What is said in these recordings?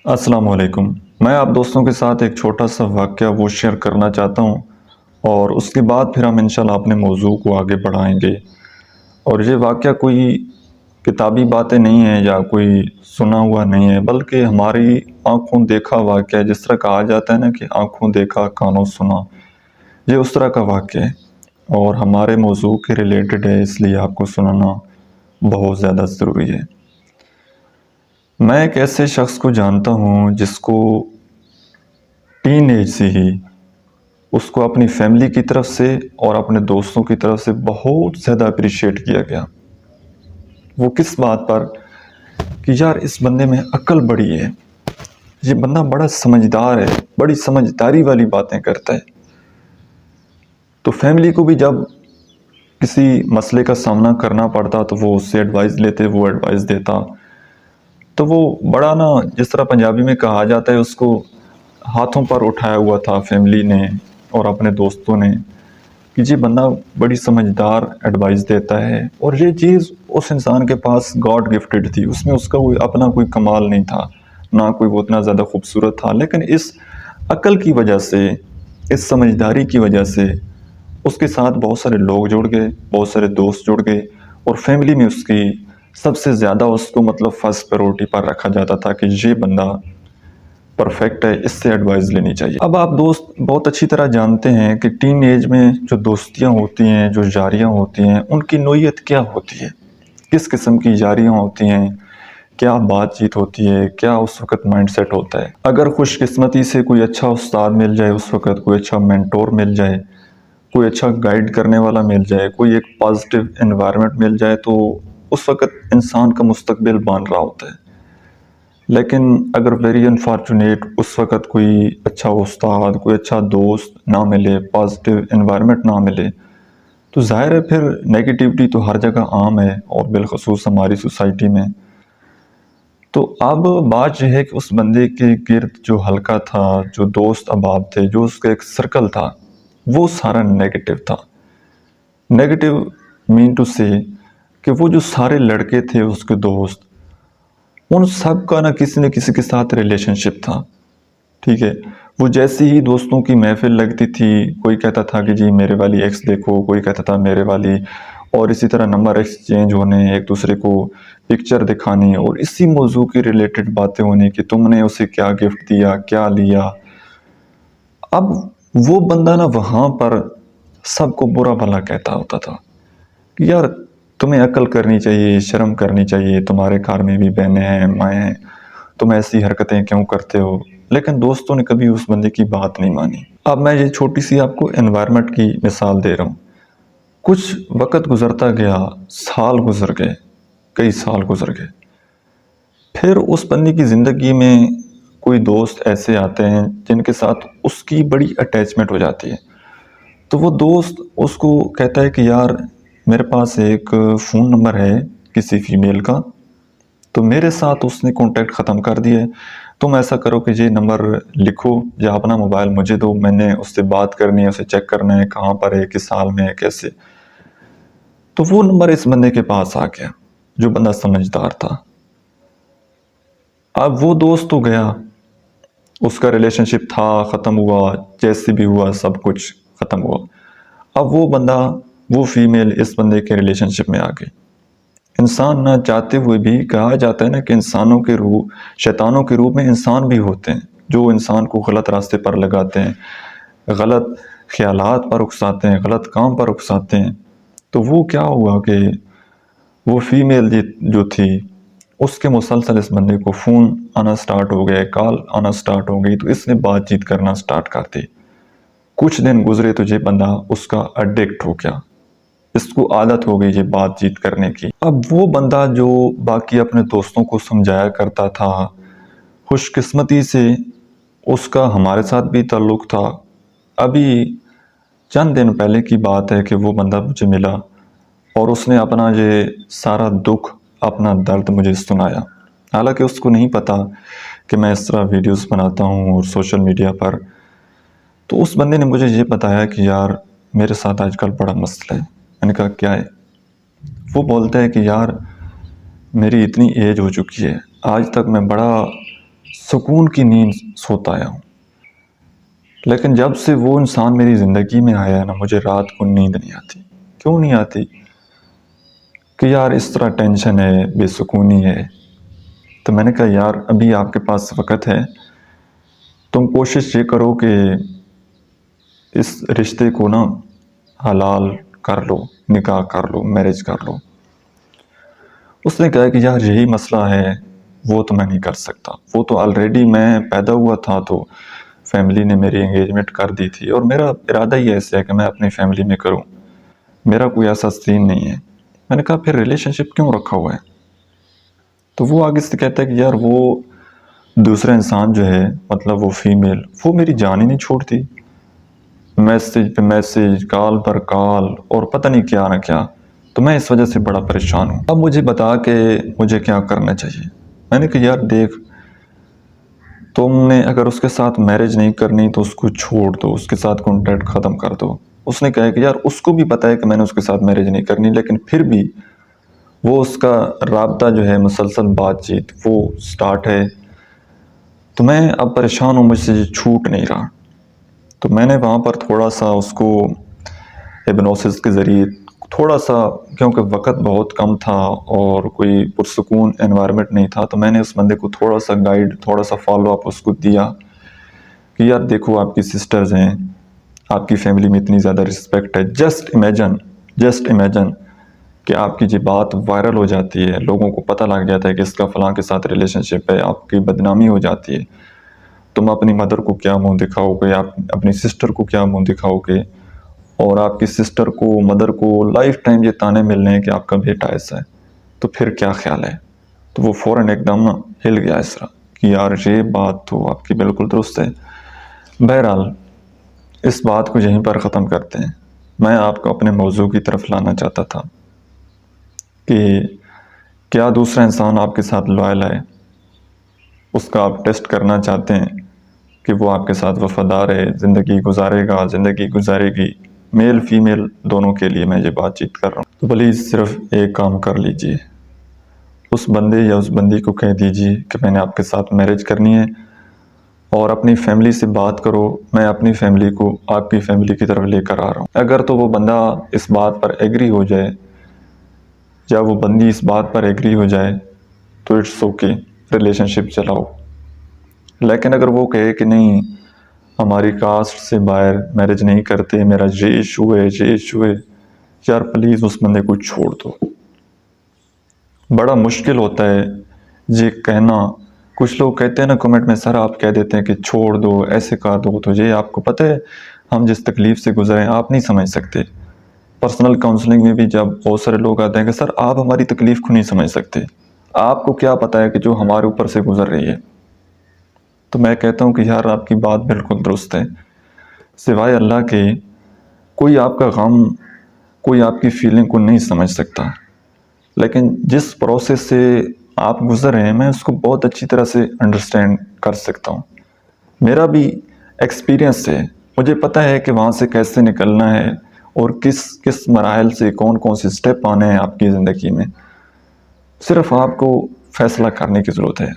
السلام علیکم۔ میں آپ دوستوں کے ساتھ ایک چھوٹا سا واقعہ وہ شیئر کرنا چاہتا ہوں اور اس کے بعد پھر ہم انشاءاللہ اپنے موضوع کو آگے بڑھائیں گے۔ اور یہ واقعہ کوئی کتابی باتیں نہیں ہیں یا کوئی سنا ہوا نہیں ہے، بلکہ ہماری آنکھوں دیکھا واقعہ ہے۔ جس طرح کہا جاتا ہے نا کہ آنکھوں دیکھا کانوں سنا، یہ اس طرح کا واقعہ ہے اور ہمارے موضوع کے ریلیٹڈ ہے، اس لیے آپ کو سنانا بہت زیادہ ضروری ہے۔ میں ایک ایسے شخص کو جانتا ہوں جس کو ٹین ایج سے ہی اس کو اپنی فیملی کی طرف سے اور اپنے دوستوں کی طرف سے بہت زیادہ اپریشیٹ کیا گیا۔ وہ کس بات پر کہ یار اس بندے میں عقل بڑی ہے، یہ بندہ بڑا سمجھدار ہے، بڑی سمجھداری والی باتیں کرتا ہے۔ تو فیملی کو بھی جب کسی مسئلے کا سامنا کرنا پڑتا تو وہ اس سے ایڈوائز لیتے، وہ ایڈوائز دیتا۔ تو وہ بڑا نا، جس طرح پنجابی میں کہا جاتا ہے، اس کو ہاتھوں پر اٹھایا ہوا تھا فیملی نے اور اپنے دوستوں نے کہ یہ بندہ بڑی سمجھدار ایڈوائز دیتا ہے۔ اور یہ چیز اس انسان کے پاس گاڈ گفٹڈ تھی، اس میں اس کا اپنا کوئی کمال نہیں تھا، نہ کوئی وہ اتنا زیادہ خوبصورت تھا، لیکن اس عقل کی وجہ سے، اس سمجھداری کی وجہ سے اس کے ساتھ بہت سارے لوگ جڑ گئے، بہت سارے دوست جڑ گئے، اور فیملی میں اس کی سب سے زیادہ اس کو فرسٹ پریورٹی پر رکھا جاتا تھا کہ یہ بندہ پرفیکٹ ہے، اس سے ایڈوائز لینی چاہیے۔ اب آپ دوست بہت اچھی طرح جانتے ہیں کہ ٹین ایج میں جو دوستیاں ہوتی ہیں، جو یاریاں ہوتی ہیں، ان کی نوعیت کیا ہوتی ہے، کس قسم کی یاریاں ہوتی ہیں، کیا بات چیت ہوتی ہے، کیا اس وقت مائنڈ سیٹ ہوتا ہے۔ اگر خوش قسمتی سے کوئی اچھا استاد مل جائے، اس وقت کوئی اچھا مینٹور مل جائے، کوئی اچھا گائیڈ کرنے والا مل جائے، کوئی ایک پازیٹیو انوائرمنٹ مل جائے، تو اس وقت انسان کا مستقبل بن رہا ہوتا ہے۔ لیکن اگر ویری انفارچونیٹ اس وقت کوئی اچھا استاد، کوئی اچھا دوست نہ ملے، پازیٹیو انوائرمنٹ نہ ملے، تو ظاہر ہے پھر نیگیٹیوٹی تو ہر جگہ عام ہے، اور بالخصوص ہماری سوسائٹی میں۔ تو اب بات یہ ہے کہ اس بندے کے گرد جو حلقہ تھا، جو دوست احباب تھے، جو اس کا ایک سرکل تھا، وہ سارا نیگیٹیو تھا۔ نیگیٹیو مین ٹو سے کہ وہ جو سارے لڑکے تھے اس کے دوست، ان سب کا نہ کسی کے ساتھ ریلیشن شپ تھا، ٹھیک ہے۔ وہ جیسی ہی دوستوں کی محفل لگتی تھی، کوئی کہتا تھا کہ جی میرے والی ایکس دیکھو، کوئی کہتا تھا میرے والی، اور اسی طرح نمبر ایکسچینج ہونے، ایک دوسرے کو پکچر دکھانی، اور اسی موضوع کی ریلیٹڈ باتیں ہونی کہ تم نے اسے کیا گفٹ دیا، کیا لیا۔ اب وہ بندہ نا وہاں پر سب کو برا بھلا کہتا ہوتا تھا کہ یار تمہیں عقل کرنی چاہیے، شرم کرنی چاہیے، تمہارے گھر میں بھی بہنیں ہیں، مائیں ہیں، تم ایسی حرکتیں کیوں کرتے ہو۔ لیکن دوستوں نے کبھی اس بندے کی بات نہیں مانی۔ اب میں یہ چھوٹی سی آپ کو انوائرمنٹ کی مثال دے رہا ہوں۔ کچھ وقت گزرتا گیا، سال گزر گئے، کئی سال گزر گئے، پھر اس بندے کی زندگی میں کوئی دوست ایسے آتے ہیں جن کے ساتھ اس کی بڑی اٹیچمنٹ ہو جاتی ہے۔ تو وہ دوست اس کو کہتا ہے کہ یار میرے پاس ایک فون نمبر ہے کسی فیمیل کا، تو میرے ساتھ اس نے کانٹیکٹ ختم کر دیا ہے، تم ایسا کرو کہ یہ نمبر لکھو یا اپنا موبائل مجھے دو، میں نے اس سے بات کرنی ہے، اسے چیک کرنا ہے کہاں پر ہے، کس حال میں ہے، کیسے۔ تو وہ نمبر اس بندے کے پاس آ گیا، جو بندہ سمجھدار تھا۔ اب وہ دوست تو گیا، اس کا ریلیشن شپ تھا، ختم ہوا، جیسے بھی ہوا سب کچھ ختم ہوا۔ اب وہ بندہ، وہ فیمیل اس بندے کے ریلیشن شپ میں آ گئی۔ انسان نہ چاہتے ہوئے بھی، کہا جاتا ہے نا کہ انسانوں کے روح، شیطانوں کے روح میں انسان بھی ہوتے ہیں جو انسان کو غلط راستے پر لگاتے ہیں، غلط خیالات پر اکساتے ہیں، غلط کام پر اکساتے ہیں۔ تو وہ کیا ہوا کہ وہ فیمیل جو تھی، اس کے مسلسل اس بندے کو فون آنا سٹارٹ ہو گئے، کال آنا سٹارٹ ہو گئی، تو اس نے بات چیت کرنا سٹارٹ کر دی۔ کچھ دن گزرے تو یہ بندہ اس کا ایڈکٹ ہو گیا، اس کو عادت ہو گئی یہ بات چیت کرنے کی۔ اب وہ بندہ جو باقی اپنے دوستوں کو سمجھایا کرتا تھا، خوش قسمتی سے اس کا ہمارے ساتھ بھی تعلق تھا۔ ابھی چند دن پہلے کی بات ہے کہ وہ بندہ مجھے ملا اور اس نے اپنا یہ سارا دکھ، اپنا درد مجھے سنایا۔ حالانکہ اس کو نہیں پتا کہ میں اس طرح ویڈیوز بناتا ہوں اور سوشل میڈیا پر۔ تو اس بندے نے مجھے یہ بتایا کہ یار میرے ساتھ آج کل بڑا مسئلہ ہے۔ میں نے کہا کیا ہے؟ وہ بولتا ہے کہ یار میری اتنی ایج ہو چکی ہے، آج تک میں بڑا سکون کی نیند سوتا آیا ہوں، لیکن جب سے وہ انسان میری زندگی میں آیا نا، مجھے رات کو نیند نہیں آتی۔ کیوں نہیں آتی؟ کہ یار اس طرح ٹینشن ہے، بے سکونی ہے۔ تو میں نے کہا یار ابھی آپ کے پاس وقت ہے، تم کوشش یہ کرو کہ اس رشتے کو نا حلال کر لو، نکاح کر لو، میرج کر لو۔ اس نے کہا کہ یار یہی مسئلہ ہے، وہ تو میں نہیں کر سکتا، وہ تو آلریڈی میں پیدا ہوا تھا تو فیملی نے میری انگیجمنٹ کر دی تھی، اور میرا ارادہ ہی ایسا ہے کہ میں اپنی فیملی میں کروں، میرا کوئی ایسا سین نہیں ہے۔ میں نے کہا پھر ریلیشن شپ کیوں رکھا ہوا ہے؟ تو وہ آگے سے کہتا ہے کہ یار وہ دوسرا انسان جو ہے، مطلب وہ فیمیل، وہ میری جان ہی نہیں چھوڑتی، میسیج پہ میسیج، کال پر کال، اور پتہ نہیں کیا نہ کیا، تو میں اس وجہ سے بڑا پریشان ہوں۔ اب مجھے بتا کہ مجھے کیا کرنا چاہیے۔ میں نے کہا یار دیکھ، تم نے اگر اس کے ساتھ میرج نہیں کرنی تو اس کو چھوڑ دو، اس کے ساتھ کانٹیکٹ ختم کر دو۔ اس نے کہا کہ یار اس کو بھی پتہ ہے کہ میں نے اس کے ساتھ میرج نہیں کرنی، لیکن پھر بھی وہ اس کا رابطہ جو ہے، مسلسل بات چیت وہ سٹارٹ ہے، تو میں اب پریشان ہوں، مجھ سے یہ چھوٹ نہیں رہا۔ تو میں نے وہاں پر تھوڑا سا اس کو ہپنوسس کے ذریعے تھوڑا سا، کیونکہ وقت بہت کم تھا اور کوئی پرسکون انوائرمنٹ نہیں تھا، تو میں نے اس بندے کو تھوڑا سا گائیڈ، تھوڑا سا فالو اپ اس کو دیا کہ یار دیکھو آپ کی سسٹرز ہیں، آپ کی فیملی میں اتنی زیادہ رسپیکٹ ہے، جسٹ امیجن کہ آپ کی یہ بات وائرل ہو جاتی ہے، لوگوں کو پتہ لگ جاتا ہے کہ اس کا فلاں کے ساتھ ریلیشن شپ ہے، آپ کی بدنامی ہو جاتی ہے، تم اپنی مدر کو کیا منہ دکھاؤ گے، آپ اپنی سسٹر کو کیا منہ دکھاؤ گے، اور آپ کی سسٹر کو، مدر کو لائف ٹائم یہ تانے ملنے ہیں کہ آپ کا بیٹا ایسا ہے، تو پھر کیا خیال ہے؟ تو وہ فوراً ایک دم ہل گیا اس طرح کہ یار یہ بات تو آپ کی بالکل درست ہے۔ بہرحال اس بات کو یہیں پر ختم کرتے ہیں۔ میں آپ کو اپنے موضوع کی طرف لانا چاہتا تھا کہ کیا دوسرا انسان آپ کے ساتھ لائل ہے؟ اس کا آپ ٹیسٹ کرنا چاہتے ہیں کہ وہ آپ کے ساتھ وفادار ہے، زندگی گزارے گا، زندگی گزارے گی، میل فیمیل دونوں کے لیے میں یہ بات چیت کر رہا ہوں۔ تو پلیز صرف ایک کام کر لیجئے، اس بندے یا اس بندی کو کہہ دیجئے کہ میں نے آپ کے ساتھ میرج کرنی ہے، اور اپنی فیملی سے بات کرو، میں اپنی فیملی کو آپ کی فیملی کی طرف لے کر آ رہا ہوں۔ اگر تو وہ بندہ اس بات پر ایگری ہو جائے، یا وہ بندی اس بات پر ایگری ہو جائے تو اٹس اوکے، ریلیشن شپ چلاؤ۔ لیکن اگر وہ کہے کہ نہیں، ہماری کاسٹ سے باہر میرج نہیں کرتے، میرا یہ ایشو ہے، یار پلیز اس بندے کو چھوڑ دو۔ بڑا مشکل ہوتا ہے یہ کہنا۔ کچھ لوگ کہتے ہیں نا کمنٹ میں، سر آپ کہہ دیتے ہیں کہ چھوڑ دو، ایسے کر دو، تو یہ آپ کو پتہ ہے ہم جس تکلیف سے گزرے ہیں آپ نہیں سمجھ سکتے۔ پرسنل کاؤنسلنگ میں بھی جب بہت سارے لوگ آتے ہیں کہ سر آپ ہماری تکلیف کو نہیں سمجھ سکتے، آپ کو کیا پتہ ہے کہ جو ہمارے اوپر سے گزر رہی ہے۔ تو میں کہتا ہوں کہ یار آپ کی بات بالکل درست ہے، سوائے اللہ کے کوئی آپ کا غم، کوئی آپ کی فیلنگ کو نہیں سمجھ سکتا۔ لیکن جس پروسیس سے آپ گزر رہے ہیں، میں اس کو بہت اچھی طرح سے انڈرسٹینڈ کر سکتا ہوں۔ میرا بھی ایکسپیرینس ہے، مجھے پتہ ہے کہ وہاں سے کیسے نکلنا ہے، اور کس مراحل سے کون سے سٹیپ آنے ہیں آپ کی زندگی میں۔ صرف آپ کو فیصلہ کرنے کی ضرورت ہے،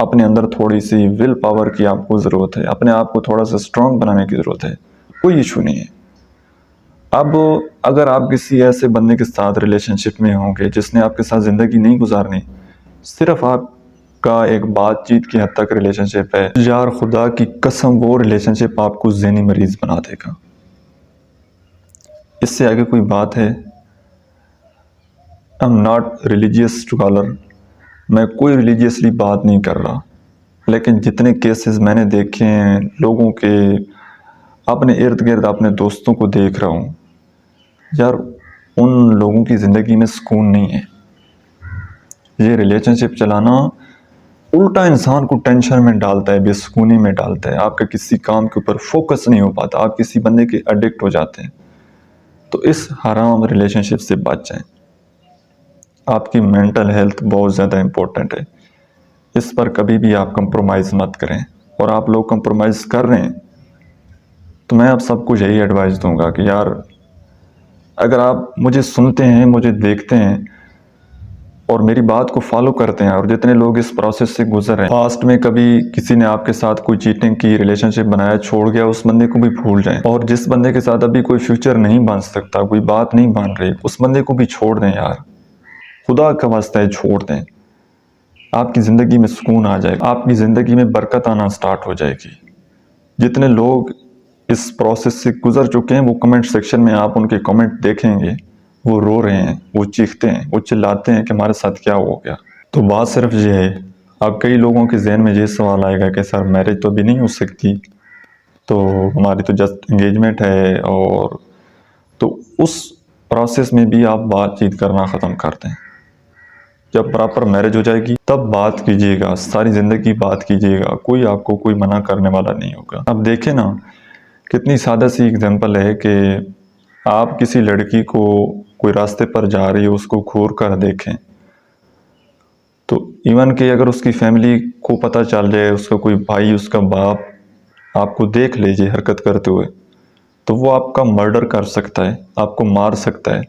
اپنے اندر تھوڑی سی ول پاور کی آپ کو ضرورت ہے، اپنے آپ کو تھوڑا سا اسٹرانگ بنانے کی ضرورت ہے، کوئی ایشو نہیں ہے۔ اب اگر آپ کسی ایسے بندے کے ساتھ ریلیشن شپ میں ہوں گے جس نے آپ کے ساتھ زندگی نہیں گزارنی، صرف آپ کا ایک بات چیت کی حد تک ریلیشن شپ ہے، یار خدا کی قسم وہ ریلیشن شپ آپ کو ذہنی مریض بنا دے گا۔ اس سے آگے کوئی بات ہے؟ I'm not religious scholar، میں کوئی ریلیجیسلی بات نہیں کر رہا، لیکن جتنے کیسز میں نے دیکھے ہیں لوگوں کے، اپنے ارد گرد اپنے دوستوں کو دیکھ رہا ہوں، یار ان لوگوں کی زندگی میں سکون نہیں ہے۔ یہ ریلیشن شپ چلانا الٹا انسان کو ٹینشن میں ڈالتا ہے، بے سکونی میں ڈالتا ہے، آپ کا کسی کام کے اوپر فوکس نہیں ہو پاتا، آپ کسی بندے کے ایڈکٹ ہو جاتے ہیں۔ تو اس حرام ریلیشن شپ سے بچ جائیں۔ آپ کی مینٹل ہیلتھ بہت زیادہ امپورٹنٹ ہے، اس پر کبھی بھی آپ کمپرومائز مت کریں، اور آپ لوگ کمپرومائز کر رہے ہیں تو میں آپ سب کو یہی ایڈوائز دوں گا کہ یار اگر آپ مجھے سنتے ہیں، مجھے دیکھتے ہیں، اور میری بات کو فالو کرتے ہیں، اور جتنے لوگ اس پروسیس سے گزر رہے ہیں، پاسٹ میں کبھی کسی نے آپ کے ساتھ کوئی چیٹنگ کی، ریلیشن شپ بنایا، چھوڑ گیا، اس بندے کو بھی بھول جائیں، اور جس بندے کے ساتھ ابھی کوئی فیوچر نہیں بن سکتا، کوئی بات نہیں بن رہی، اس بندے کو بھی چھوڑ دیں یار، خدا کا واسطہ ہے چھوڑ دیں۔ آپ کی زندگی میں سکون آ جائے گا، آپ کی زندگی میں برکت آنا سٹارٹ ہو جائے گی۔ جتنے لوگ اس پروسیس سے گزر چکے ہیں، وہ کمنٹ سیکشن میں آپ ان کے کمنٹ دیکھیں گے، وہ رو رہے ہیں، وہ چیختے ہیں، وہ چلاتے ہیں کہ ہمارے ساتھ کیا ہو گیا۔ تو بات صرف یہ ہے، اب کئی لوگوں کے ذہن میں یہ سوال آئے گا کہ سر میرج تو ابھی نہیں ہو سکتی، تو ہماری تو جسٹ انگیجمنٹ ہے، اور تو اس پروسیس میں بھی آپ بات چیت کرنا ختم کر دیں۔ جب پراپر میرج ہو جائے گی تب بات کیجیے گا، ساری زندگی بات کیجیے گا، کوئی آپ کو کوئی منع کرنے والا نہیں ہوگا۔ اب دیکھیں نا، کتنی سادہ سی اگزامپل ہے کہ آپ کسی لڑکی کو کوئی راستے پر جا رہی ہے، اس کو گھور کر دیکھیں، تو ایون کہ اگر اس کی فیملی کو پتہ چل جائے، اس کا کوئی بھائی، اس کا باپ آپ کو دیکھ لیجیے حرکت کرتے ہوئے، تو وہ آپ کا مرڈر کر سکتا ہے، آپ کو مار سکتا ہے۔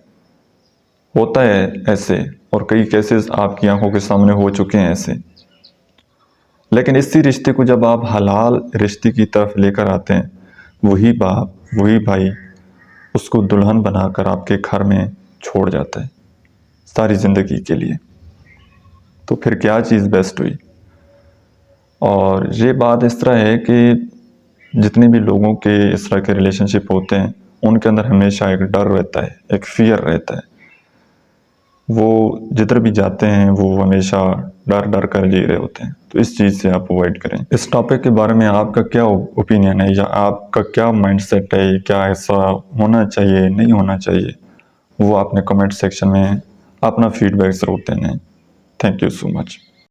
ہوتا ہے ایسے، اور کئی کیسز آپ کی آنکھوں کے سامنے ہو چکے ہیں ایسے۔ لیکن اسی رشتے کو جب آپ حلال رشتے کی طرف لے کر آتے ہیں، وہی باپ، وہی بھائی اس کو دلہن بنا کر آپ کے گھر میں چھوڑ جاتا ہے ساری زندگی کے لیے، تو پھر کیا چیز بیسٹ ہوئی؟ اور یہ بات اس طرح ہے کہ جتنے بھی لوگوں کے اس طرح کے ریلیشن شپ ہوتے ہیں، ان کے اندر ہمیشہ ایک ڈر رہتا ہے، ایک فیئر رہتا ہے، وہ جدھر بھی جاتے ہیں وہ ہمیشہ ڈر کر جی رہے ہوتے ہیں، تو اس چیز سے آپ اوائڈ کریں۔ اس ٹاپک کے بارے میں آپ کا کیا اوپینین ہے، یا آپ کا کیا مائنڈ سیٹ ہے، کیا ایسا ہونا چاہیے، نہیں ہونا چاہیے، وہ آپ نے کمنٹ سیکشن میں اپنا فیڈ بیک ضرور دینا ہے۔ Thank you so much.